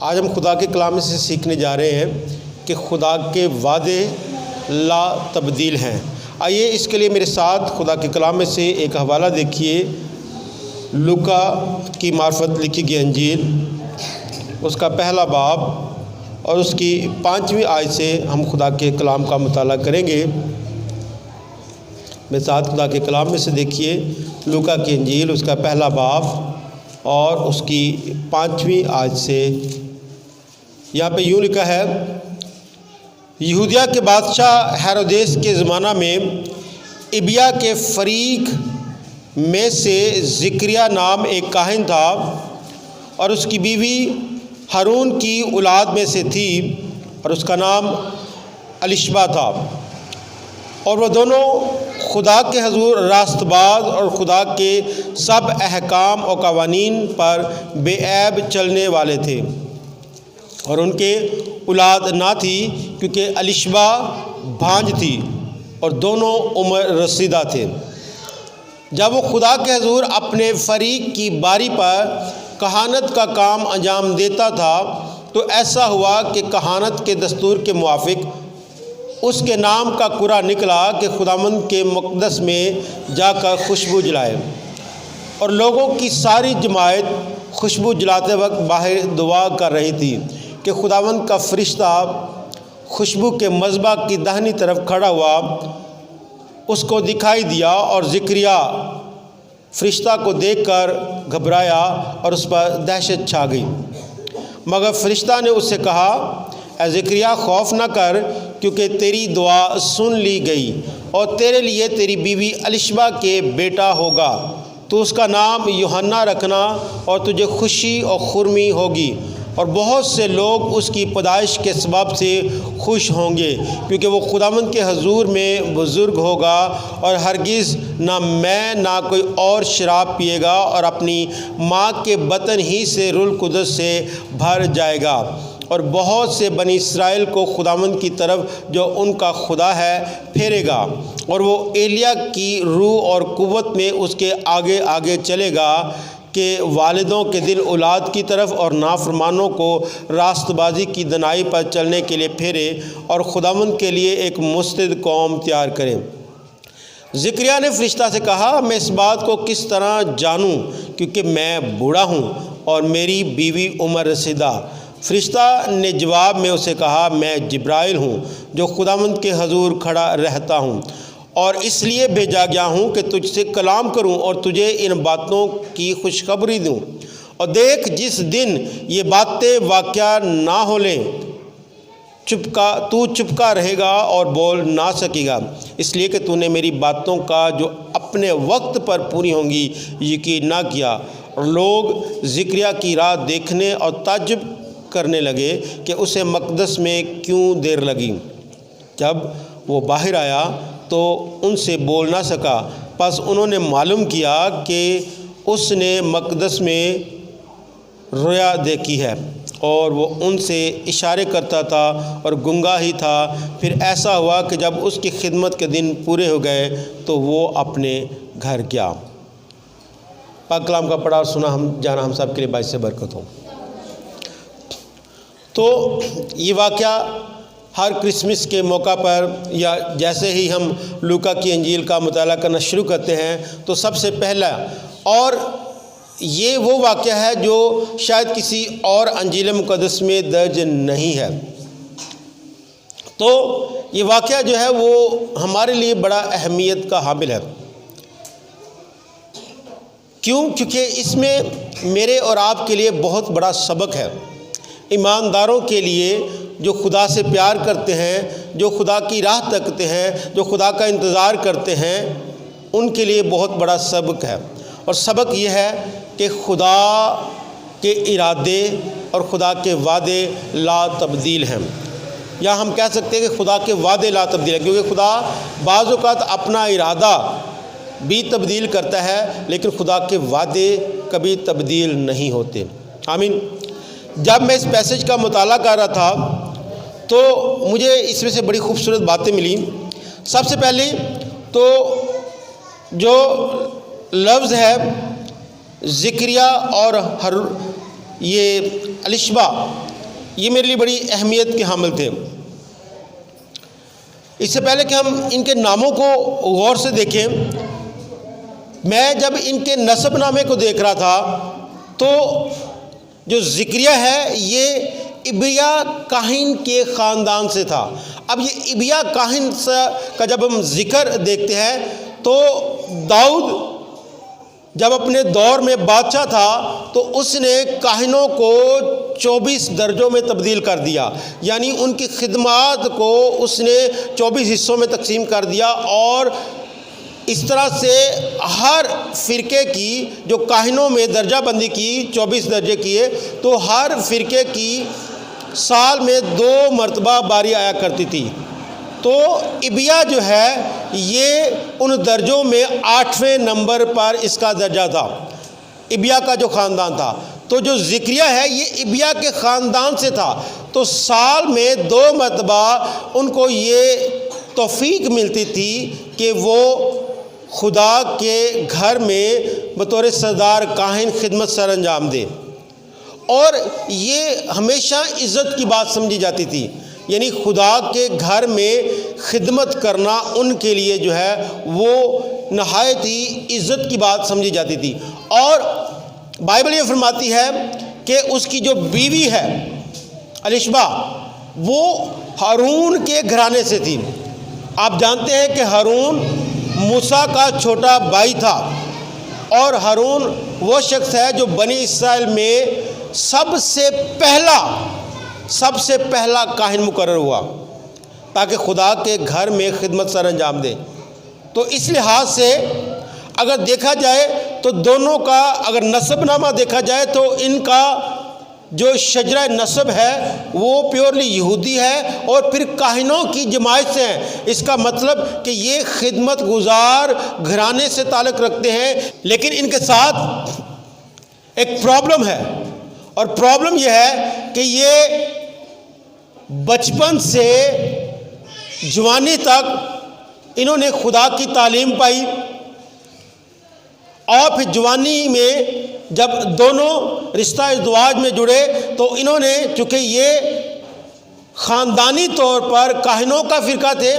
آج ہم خدا کے کلام سے سیکھنے جا رہے ہیں کہ خدا کے وعدے لا تبدیل ہیں۔ آئیے اس کے لیے میرے ساتھ خدا کے کلام میں سے ایک حوالہ دیکھیے، لوکا کی معرفت لکھی گئی انجیل، اس کا پہلا باب اور اس کی 5ویں آیت سے ہم خدا کے کلام کا مطالعہ کریں گے۔ میرے ساتھ خدا کے کلام میں سے دیکھیے لوکا کی انجیل، اس کا پہلا باب اور اس کی 5ویں آیت سے۔ یہاں پہ یوں لکھا ہے، یہودیہ کے بادشاہ ہیرودیس کے زمانہ میں ابیا کے فریق میں سے زکریا نام ایک کاہن تھا، اور اس کی بیوی ہارون کی اولاد میں سے تھی، اور اس کا نام الشبا تھا، اور وہ دونوں خدا کے حضور راست باز اور خدا کے سب احکام اور قوانین پر بے عیب چلنے والے تھے، اور ان کے اولاد نہ تھی کیونکہ الشبا بھانج تھی اور دونوں عمر رسیدہ تھے۔ جب وہ خدا کے حضور اپنے فریق کی باری پر کہانت کا کام انجام دیتا تھا تو ایسا ہوا کہ کہانت کے دستور کے موافق اس کے نام کا کرا نکلا کہ خداوند کے مقدس میں جا کر خوشبو جلائے، اور لوگوں کی ساری جماعت خوشبو جلاتے وقت باہر دعا کر رہی تھی کہ خداوند کا فرشتہ خوشبو کے مذبح کی داہنی طرف کھڑا ہوا اس کو دکھائی دیا، اور زکریا فرشتہ کو دیکھ کر گھبرایا اور اس پر دہشت چھا گئی۔ مگر فرشتہ نے اس سے کہا، اے زکریا خوف نہ کر، کیونکہ تیری دعا سن لی گئی، اور تیرے لیے تیری بیوی الشبا کے بیٹا ہوگا، تو اس کا نام یوحنا رکھنا، اور تجھے خوشی اور خرمی ہوگی، اور بہت سے لوگ اس کی پیدائش کے سبب سے خوش ہوں گے، کیونکہ وہ خداوند کے حضور میں بزرگ ہوگا، اور ہرگز نہ میں نہ کوئی اور شراب پیے گا، اور اپنی ماں کے بطن ہی سے روح القدس سے بھر جائے گا، اور بہت سے بنی اسرائیل کو خداوند کی طرف جو ان کا خدا ہے پھیرے گا، اور وہ ایلیا کی روح اور قوت میں اس کے آگے آگے چلے گا کہ والدوں کے دل اولاد کی طرف اور نافرمانوں کو راست بازی کی دنائی پر چلنے کے لیے پھیرے، اور خداوند کے لیے ایک مستعد قوم تیار کرے۔ زکریا نے فرشتہ سے کہا، میں اس بات کو کس طرح جانوں، کیونکہ میں بوڑھا ہوں اور میری بیوی عمر رسیدہ؟ فرشتہ نے جواب میں اسے کہا، میں جبرائیل ہوں جو خداوند کے حضور کھڑا رہتا ہوں، اور اس لیے بھیجا گیا ہوں کہ تجھ سے کلام کروں اور تجھے ان باتوں کی خوشخبری دوں۔ اور دیکھ، جس دن یہ باتیں واقعہ نہ ہو لیں تو چپکا رہے گا اور بول نہ سکے گا، اس لیے کہ تو نے میری باتوں کا جو اپنے وقت پر پوری ہوں گی یقین نہ کیا۔ اور لوگ زکریا کی راہ دیکھنے اور تعجب کرنے لگے کہ اسے مقدس میں کیوں دیر لگی۔ جب وہ باہر آیا تو ان سے بول نہ سکا، پس انہوں نے معلوم کیا کہ اس نے مقدس میں رویا دیکھی ہے، اور وہ ان سے اشارے کرتا تھا اور گنگا ہی تھا۔ پھر ایسا ہوا کہ جب اس کی خدمت کے دن پورے ہو گئے تو وہ اپنے گھر گیا۔ پاک کلام کا پڑھا اور سنا ہم جانا ہم سب کے لیے باعث برکت ہو۔ تو یہ واقعہ ہر کرسمس کے موقع پر یا جیسے ہی ہم لوکا کی انجیل کا مطالعہ کرنا شروع کرتے ہیں تو سب سے پہلا، اور یہ وہ واقعہ ہے جو شاید کسی اور انجیل مقدس میں درج نہیں ہے، تو یہ واقعہ جو ہے وہ ہمارے لیے بڑا اہمیت کا حامل ہے۔ کیوں؟ کیونکہ اس میں میرے اور آپ کے لیے بہت بڑا سبق ہے۔ ایمانداروں کے لیے جو خدا سے پیار کرتے ہیں، جو خدا کی راہ تکتے ہیں، جو خدا کا انتظار کرتے ہیں، ان کے لیے بہت بڑا سبق ہے، اور سبق یہ ہے کہ خدا کے ارادے اور خدا کے وعدے لا تبدیل ہیں، یا ہم کہہ سکتے ہیں کہ خدا کے وعدے لا تبدیل ہیں، کیونکہ خدا بعض اوقات اپنا ارادہ بھی تبدیل کرتا ہے لیکن خدا کے وعدے کبھی تبدیل نہیں ہوتے۔ آمین۔ جب میں اس پیسج کا مطالعہ کر رہا تھا تو مجھے اس میں سے بڑی خوبصورت باتیں ملی۔ سب سے پہلے تو جو لفظ ہے زکریا اور یہ الشبا، یہ میرے لیے بڑی اہمیت کے حامل تھے۔ اس سے پہلے کہ ہم ان کے ناموں کو غور سے دیکھیں، میں جب ان کے نسب نامے کو دیکھ رہا تھا تو جو زکریا ہے یہ ابیا کاہن کے خاندان سے تھا۔ اب یہ ابیا کاہن کا جب ہم ذکر دیکھتے ہیں تو داؤد جب اپنے دور میں بادشاہ تھا تو اس نے کاہنوں کو 24 درجوں میں تبدیل کر دیا، یعنی ان کی خدمات کو اس نے 24 حصوں میں تقسیم کر دیا، اور اس طرح سے ہر فرقے کی جو کاہنوں میں درجہ بندی کی 24 درجے کیے، تو ہر فرقے کی سال میں 2 مرتبہ باری آیا کرتی تھی۔ تو ابیا جو ہے یہ ان درجوں میں 8ویں نمبر پر اس کا درجہ تھا، ابیا کا جو خاندان تھا۔ تو جو زکریا ہے یہ ابیا کے خاندان سے تھا، تو سال میں 2 مرتبہ ان کو یہ توفیق ملتی تھی کہ وہ خدا کے گھر میں بطور سردار کاہن خدمت سر انجام دے، اور یہ ہمیشہ عزت کی بات سمجھی جاتی تھی، یعنی خدا کے گھر میں خدمت کرنا ان کے لیے جو ہے وہ نہایت ہی عزت کی بات سمجھی جاتی تھی۔ اور بائبل یہ فرماتی ہے کہ اس کی جو بیوی ہے الشبا وہ ہارون کے گھرانے سے تھی۔ آپ جانتے ہیں کہ ہارون موسیٰ کا چھوٹا بھائی تھا، اور ہارون وہ شخص ہے جو بنی اسرائیل میں سب سے پہلا کاہن مقرر ہوا تاکہ خدا کے گھر میں خدمت سر انجام دے۔ تو اس لحاظ سے اگر دیکھا جائے تو دونوں کا اگر نسب نامہ دیکھا جائے تو ان کا جو شجرہ نسب ہے وہ پیورلی یہودی ہے، اور پھر کاہنوں کی جماعت سے ہیں۔ اس کا مطلب کہ یہ خدمت گزار گھرانے سے تعلق رکھتے ہیں، لیکن ان کے ساتھ ایک پرابلم ہے، اور پرابلم یہ ہے کہ یہ بچپن سے جوانی تک انہوں نے خدا کی تعلیم پائی، اور پھر جوانی میں جب دونوں رشتہ ازدواج میں جڑے تو انہوں نے، چونکہ یہ خاندانی طور پر کاہنوں کا فرقہ تھے،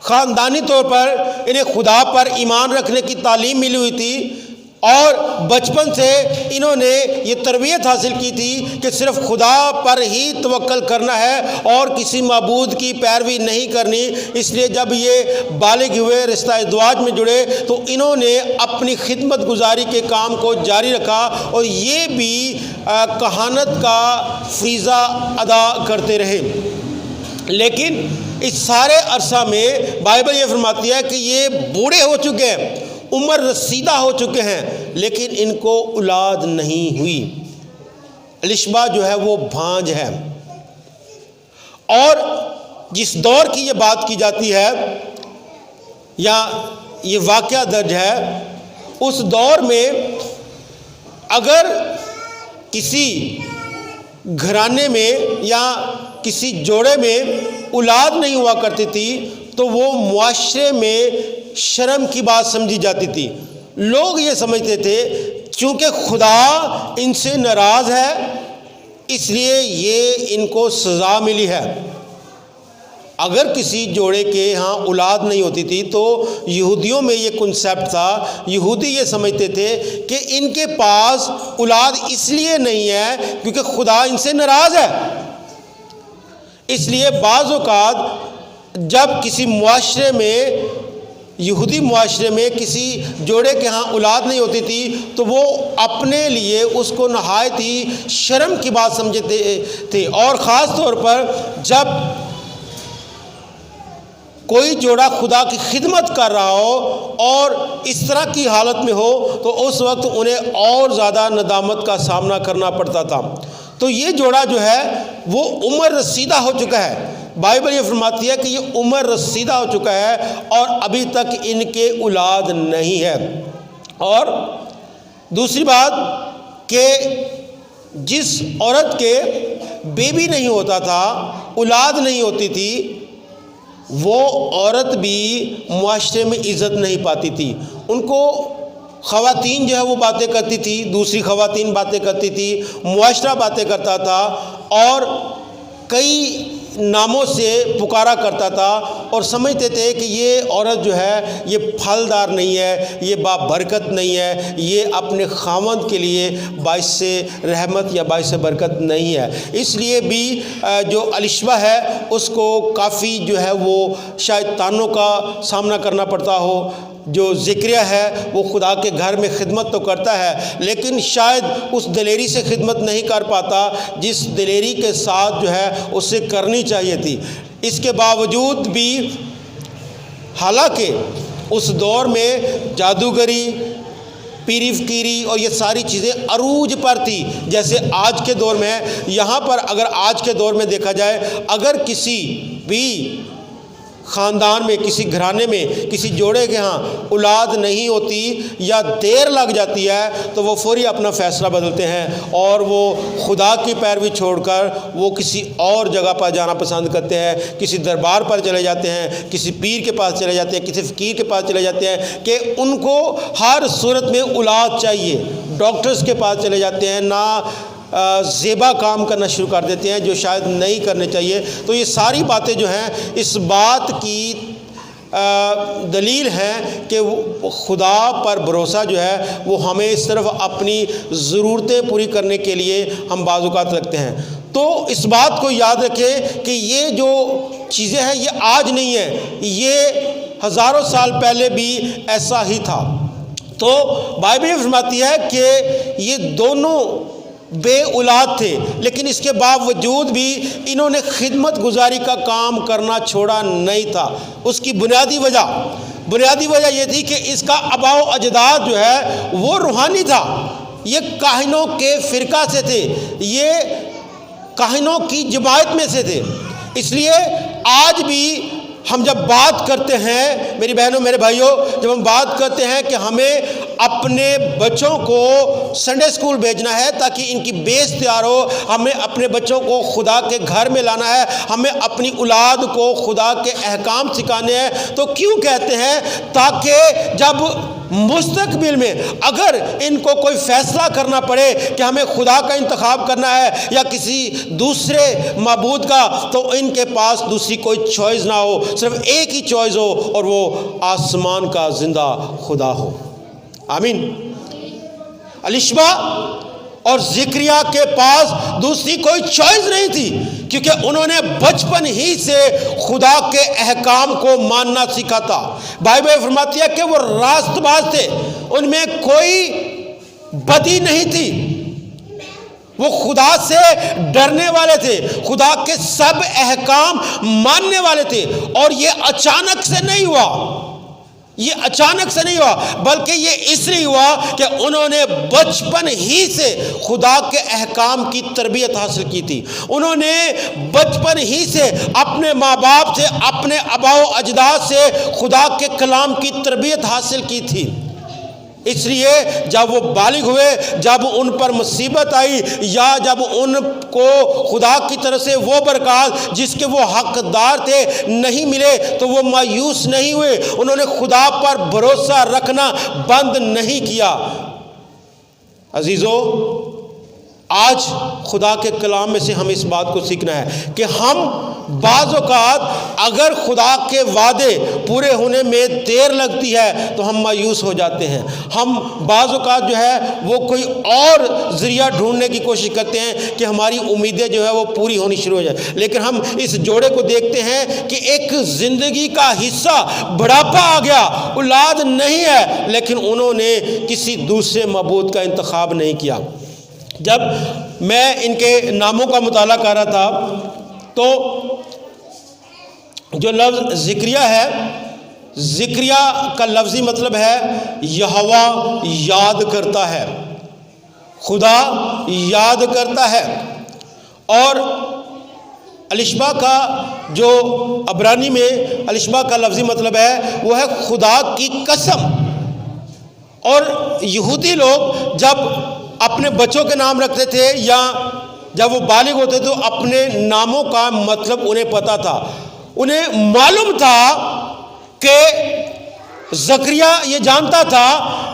خاندانی طور پر انہیں خدا پر ایمان رکھنے کی تعلیم ملی ہوئی تھی، اور بچپن سے انہوں نے یہ تربیت حاصل کی تھی کہ صرف خدا پر ہی توکل کرنا ہے اور کسی معبود کی پیروی نہیں کرنی۔ اس لیے جب یہ بالغ ہوئے، رشتہ ازدواج میں جڑے، تو انہوں نے اپنی خدمت گزاری کے کام کو جاری رکھا، اور یہ بھی کہانت کا فریضہ ادا کرتے رہے۔ لیکن اس سارے عرصہ میں بائبل یہ فرماتی ہے کہ یہ بوڑھے ہو چکے ہیں، عمر رسیدہ ہو چکے ہیں، لیکن ان کو اولاد نہیں ہوئی۔ الشبا جو ہے وہ بھانج ہے، اور جس دور کی یہ بات کی جاتی ہے یا یہ واقعہ درج ہے، اس دور میں اگر کسی گھرانے میں یا کسی جوڑے میں اولاد نہیں ہوا کرتی تھی تو وہ معاشرے میں شرم کی بات سمجھی جاتی تھی۔ لوگ یہ سمجھتے تھے چونکہ خدا ان سے ناراض ہے اس لیے یہ ان کو سزا ملی ہے۔ اگر کسی جوڑے کے ہاں اولاد نہیں ہوتی تھی تو یہودیوں میں یہ کنسیپٹ تھا، یہودی یہ سمجھتے تھے کہ ان کے پاس اولاد اس لیے نہیں ہے کیونکہ خدا ان سے ناراض ہے۔ اس لیے بعض اوقات جب کسی معاشرے میں، یہودی معاشرے میں کسی جوڑے کے ہاں اولاد نہیں ہوتی تھی تو وہ اپنے لیے اس کو نہایت ہی شرم کی بات سمجھتے تھے، اور خاص طور پر جب کوئی جوڑا خدا کی خدمت کر رہا ہو اور اس طرح کی حالت میں ہو تو اس وقت انہیں اور زیادہ ندامت کا سامنا کرنا پڑتا تھا۔ تو یہ جوڑا جو ہے وہ عمر رسیدہ ہو چکا ہے۔ بائبل یہ فرماتی ہے کہ یہ عمر رسیدہ ہو چکا ہے اور ابھی تک ان کے اولاد نہیں ہے۔ اور دوسری بات کہ جس عورت کے بیبی نہیں ہوتا تھا، اولاد نہیں ہوتی تھی، وہ عورت بھی معاشرے میں عزت نہیں پاتی تھی۔ ان کو خواتین جو ہے وہ باتیں کرتی تھی، دوسری خواتین باتیں کرتی تھی، معاشرہ باتیں کرتا تھا، اور کئی ناموں سے پکارا کرتا تھا اور سمجھتے تھے کہ یہ عورت جو ہے یہ پھلدار نہیں ہے، یہ بابرکت نہیں ہے، یہ اپنے خاوند کے لیے باعث رحمت یا باعث برکت نہیں ہے۔ اس لیے بھی جو الشبہ ہے اس کو کافی جو ہے وہ شاید تانوں کا سامنا کرنا پڑتا ہو۔ جو زکریا ہے وہ خدا کے گھر میں خدمت تو کرتا ہے لیکن شاید اس دلیری سے خدمت نہیں کر پاتا جس دلیری کے ساتھ جو ہے اسے کرنی چاہیے تھی۔ اس کے باوجود بھی حالانکہ اس دور میں جادوگری، پیری فقیری اور یہ ساری چیزیں عروج پر تھی جیسے آج کے دور میں ہے۔ یہاں پر اگر آج کے دور میں دیکھا جائے، اگر کسی بھی خاندان میں، کسی گھرانے میں، کسی جوڑے کے ہاں اولاد نہیں ہوتی یا دیر لگ جاتی ہے تو وہ فوری اپنا فیصلہ بدلتے ہیں اور وہ خدا کی پیروی چھوڑ کر وہ کسی اور جگہ پر جانا پسند کرتے ہیں، کسی دربار پر چلے جاتے ہیں، کسی پیر کے پاس چلے جاتے ہیں، کسی فقیر کے پاس چلے جاتے ہیں کہ ان کو ہر صورت میں اولاد چاہیے۔ ڈاکٹرز کے پاس چلے جاتے ہیں، نہ زیبا کام کرنا شروع کر دیتے ہیں جو شاید نہیں کرنے چاہیے۔ تو یہ ساری باتیں جو ہیں اس بات کی دلیل ہے کہ خدا پر بھروسہ جو ہے وہ ہمیں صرف اپنی ضرورتیں پوری کرنے کے لیے ہم بعض اوقات رکھتے ہیں۔ تو اس بات کو یاد رکھیں کہ یہ جو چیزیں ہیں یہ آج نہیں ہیں، یہ ہزاروں سال پہلے بھی ایسا ہی تھا۔ تو بائبل یہ فرماتی ہے کہ یہ دونوں بے اولاد تھے لیکن اس کے باوجود بھی انہوں نے خدمت گزاری کا کام کرنا چھوڑا نہیں تھا۔ اس کی بنیادی وجہ یہ تھی کہ اس کا آباء و اجداد جو ہے وہ روحانی تھا، یہ کاہنوں کے فرقہ سے تھے، یہ کاہنوں کی جماعت میں سے تھے۔ اس لیے آج بھی ہم جب بات کرتے ہیں میری بہنوں میرے بھائیوں، جب ہم بات کرتے ہیں کہ ہمیں اپنے بچوں کو سنڈے اسکول بھیجنا ہے تاکہ ان کی بیس تیار ہو، ہمیں اپنے بچوں کو خدا کے گھر میں لانا ہے، ہمیں اپنی اولاد کو خدا کے احکام سکھانے ہیں، تو کیوں کہتے ہیں؟ تاکہ جب مستقبل میں اگر ان کو کوئی فیصلہ کرنا پڑے کہ ہمیں خدا کا انتخاب کرنا ہے یا کسی دوسرے معبود کا، تو ان کے پاس دوسری کوئی چوائس نہ ہو، صرف ایک ہی چوائس ہو اور وہ آسمان کا زندہ خدا ہو۔ آمین۔ الشبہ اور زکریا کے پاس دوسری کوئی چوائس نہیں تھی کیونکہ انہوں نے بچپن ہی سے خدا کے احکام کو ماننا سیکھا تھا۔ بائبل فرماتی ہے کہ وہ راست باز تھے، ان میں کوئی بدی نہیں تھی، وہ خدا سے ڈرنے والے تھے، خدا کے سب احکام ماننے والے تھے۔ اور یہ اچانک سے نہیں ہوا، بلکہ یہ اس لیے ہوا کہ انہوں نے بچپن ہی سے خدا کے احکام کی تربیت حاصل کی تھی، انہوں نے بچپن ہی سے اپنے ماں باپ سے، اپنے آباء و اجداد سے خدا کے کلام کی تربیت حاصل کی تھی۔ اس لیے جب وہ بالغ ہوئے، جب ان پر مصیبت آئی یا جب ان کو خدا کی طرف سے وہ برکات جس کے وہ حقدار تھے نہیں ملے تو وہ مایوس نہیں ہوئے، انہوں نے خدا پر بھروسہ رکھنا بند نہیں کیا۔ عزیزو، آج خدا کے کلام میں سے ہم اس بات کو سیکھنا ہے کہ ہم بعض اوقات اگر خدا کے وعدے پورے ہونے میں دیر لگتی ہے تو ہم مایوس ہو جاتے ہیں، ہم بعض اوقات جو ہے وہ کوئی اور ذریعہ ڈھونڈنے کی کوشش کرتے ہیں کہ ہماری امیدیں جو ہے وہ پوری ہونی شروع ہو جائے۔ لیکن ہم اس جوڑے کو دیکھتے ہیں کہ ایک زندگی کا حصہ بڑھاپا آ گیا، اولاد نہیں ہے، لیکن انہوں نے کسی دوسرے معبود کا انتخاب نہیں کیا۔ جب میں ان کے ناموں کا مطالعہ کر رہا تھا تو جو لفظ زکریا ہے، زکریا کا لفظی مطلب ہے یہوہ یاد کرتا ہے، خدا یاد کرتا ہے۔ اور الشبہ کا جو عبرانی میں الشبہ کا لفظی مطلب ہے وہ ہے خدا کی قسم۔ اور یہودی لوگ جب اپنے بچوں کے نام رکھتے تھے یا جب وہ بالغ ہوتے تو اپنے ناموں کا مطلب انہیں پتہ تھا، انہیں معلوم تھا کہ زکریا یہ جانتا تھا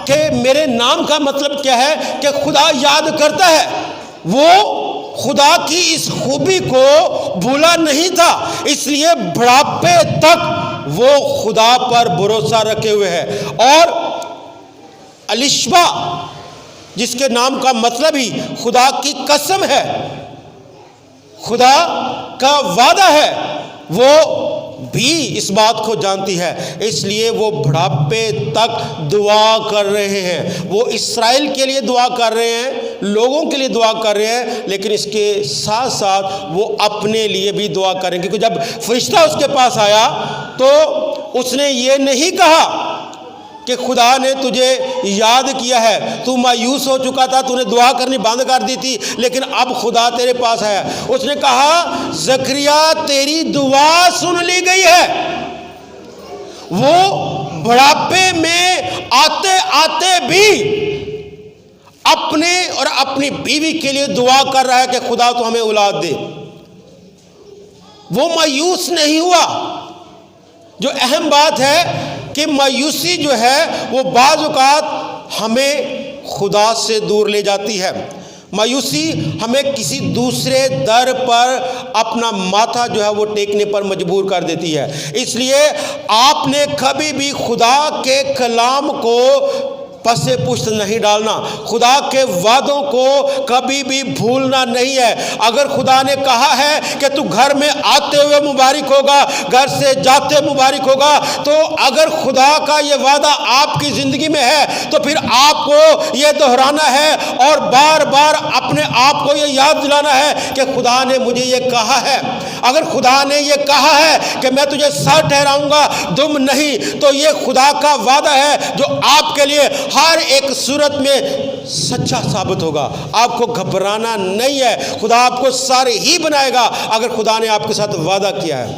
کہ میرے نام کا مطلب کیا ہے کہ خدا یاد کرتا ہے، وہ خدا کی اس خوبی کو بھولا نہیں تھا، اس لیے بڑھاپے تک وہ خدا پر بھروسہ رکھے ہوئے ہے۔ اور الشبا جس کے نام کا مطلب ہی خدا کی قسم ہے، خدا کا وعدہ ہے، وہ بھی اس بات کو جانتی ہے، اس لیے وہ بڑھاپے تک دعا کر رہے ہیں۔ وہ اسرائیل کے لیے دعا کر رہے ہیں، لوگوں کے لیے دعا کر رہے ہیں، لیکن اس کے ساتھ ساتھ وہ اپنے لیے بھی دعا کریں گے، کیونکہ جب فرشتہ اس کے پاس آیا تو اس نے یہ نہیں کہا کہ خدا نے تجھے یاد کیا ہے، تو مایوس ہو چکا تھا، تو نے دعا کرنی بند کر دی تھی، لیکن اب خدا تیرے پاس ہے۔ اس نے کہا زکریا تیری دعا سن لی گئی ہے۔ وہ بڑھاپے میں آتے آتے بھی اپنے اور اپنی بیوی کے لیے دعا کر رہا ہے کہ خدا تو ہمیں اولاد دے۔ وہ مایوس نہیں ہوا۔ جو اہم بات ہے کہ مایوسی جو ہے وہ بعض اوقات ہمیں خدا سے دور لے جاتی ہے۔ مایوسی ہمیں کسی دوسرے در پر اپنا ماتھا جو ہے وہ ٹیکنے پر مجبور کر دیتی ہے۔ اس لیے آپ نے کبھی بھی خدا کے کلام کو پس پشت نہیں ڈالنا، خدا کے وعدوں کو کبھی بھی بھولنا نہیں ہے۔ اگر خدا نے کہا ہے کہ تو گھر میں آتے ہوئے مبارک ہوگا، گھر سے جاتے مبارک ہوگا، تو اگر خدا کا یہ وعدہ آپ کی زندگی میں ہے تو پھر آپ کو یہ دہرانا ہے اور بار بار اپنے آپ کو یہ یاد دلانا ہے کہ خدا نے مجھے یہ کہا ہے۔ اگر خدا نے یہ کہا ہے کہ میں تجھے سر ٹھہراؤں گا دم نہیں، تو یہ خدا کا وعدہ ہے جو آپ کے لیے ہر ایک صورت میں سچا ثابت ہوگا۔ آپ کو گھبرانا نہیں ہے، خدا آپ کو سارے ہی بنائے گا اگر خدا نے آپ کے ساتھ وعدہ کیا ہے۔